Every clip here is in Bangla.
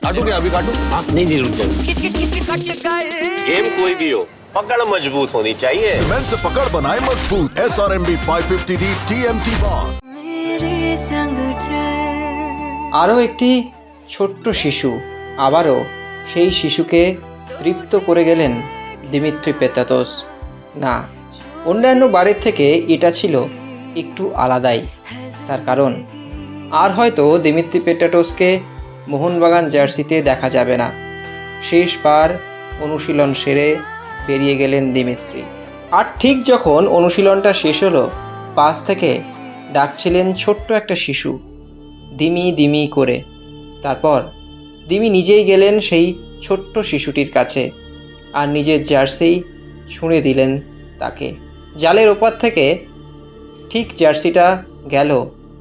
काटू क्या अभी काटू? नहीं रुक जाओ। गेम कोई भी हो, पकड़ मजबूत होनी चाहिए। सीमेंट से पकड़ बनाए मजबूत। SRMB 550D TMT bar। আরও একটি ছোট্ট শিশু, আবারও সেই শিশুকে তৃপ্ত করে গেলেন দিমিত্রি পেত্রাতোস। না, অন্যান্য বারের থেকে এটা ছিল একটু আলাদাই। তার কারণ আর হয়তো দিমিত্রি পেত্রাতোসকে মোহনবাগান জার্সিতে দেখা যাবে না। শেষবার অনুশীলন সেরে বেরিয়ে গেলেন দিমিত্রি। আর ঠিক যখন অনুশীলনটা শেষ হলো, পাশ থেকে ডাকছিলেন ছোট্ট একটা শিশু, দিমি দিমি করে। তারপর দিমি নিজেই গেলেন সেই ছোট্ট শিশুটির কাছে আর নিজের জার্সি ছুঁড়ে দিলেন তাকে। জালের ওপার থেকে ঠিক জার্সিটা গেল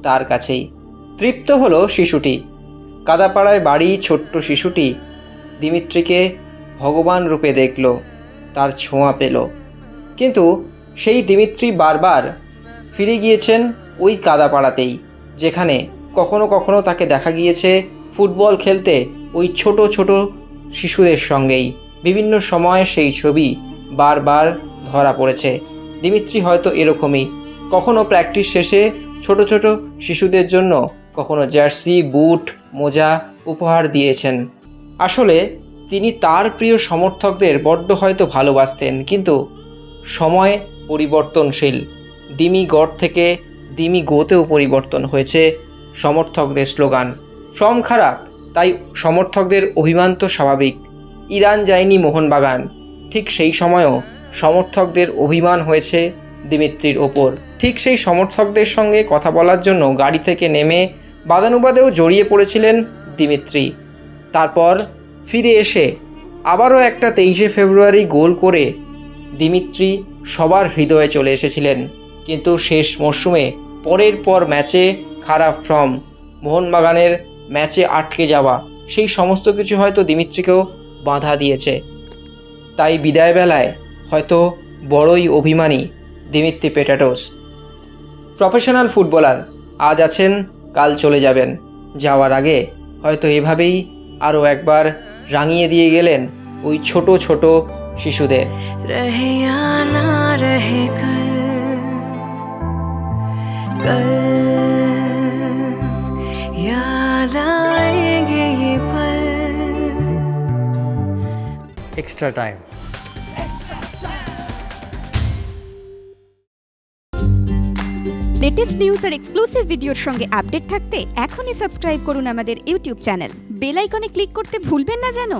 তার কাছেই। তৃপ্ত হলো শিশুটি। কাদাপাড়ায় বাড়ি ছোট্ট শিশুটি দিমিত্রিকে ভগবান রূপে দেখল, তার ছোঁয়া পেল। কিন্তু সেই দিমিত্রি বারবার ফিরে গিয়েছেন ওই কাদাপাড়াতেই, যেখানে কখনো কখনো তাকে দেখা গিয়েছে ফুটবল খেলতে ওই ছোট ছোট শিশুদের সঙ্গেই। বিভিন্ন সময় সেই ছবি বারবার ধরা পড়েছে। দিমিত্রি হয়তো এরকমই, কখনো প্র্যাকটিস শেষে ছোট ছোট শিশুদের জন্য কখনো জার্সি, বুট, মোজা উপহার দিয়েছেন। আসলে তিনি তার প্রিয় সমর্থকদের বড্ড হয়তো ভালোবাসতেন, কিন্তু সময় পরিবর্তনশীল। দিমি গড থেকে দিমি গোতেও পরিবর্তন হয়েছে সমর্থকদের স্লোগান। ফর্ম খারাপ, তাই সমর্থকদের অভিমান তো স্বাভাবিক। ইরান যায়নি মোহনবাগান, ঠিক সেই সময়ও সমর্থকদের অভিমান হয়েছে দিমিত্রির ওপর। ঠিক সেই সমর্থকদের সঙ্গে কথা বলার জন্য গাড়ি থেকে নেমে বাদানুবাদেও জড়িয়ে পড়েছিলেন দিমিত্রি। তারপর ফিরে এসে আবারও একটা 23শে ফেব্রুয়ারি গোল করে দিমিত্রি সবার হৃদয়ে চলে এসেছিলেন। কিন্তু শেষ মরশুমে পরের পর ম্যাচে খারাপ ফর্ম, মোহনবাগানের ম্যাচে আটকে যাওয়া, সেই সমস্ত কিছু হয়তো দিমিত্রিকেও বাধা দিয়েছে। তাই বিদায়বেলায় হয়তো বড়ই অভিমানী দিমিত্রি পেত্রাতোস। প্রফেশনাল ফুটবলার, আজ আছেন কাল চলে যাবেন। যাওয়ার আগে হয়তো এভাবেই আরও একবার রাঙিয়ে দিয়ে গেলেন ওই ছোট ছোট শিশুদের। Extra time. লেটেস্ট নিউজ আর এক্সক্লুসিভ ভিডিওর সঙ্গে আপডেট থাকতে এখনই সাবস্ক্রাইব করুন আমাদের ইউটিউব চ্যানেল। বেল আইকনে ক্লিক করতে ভুলবেন না যেন।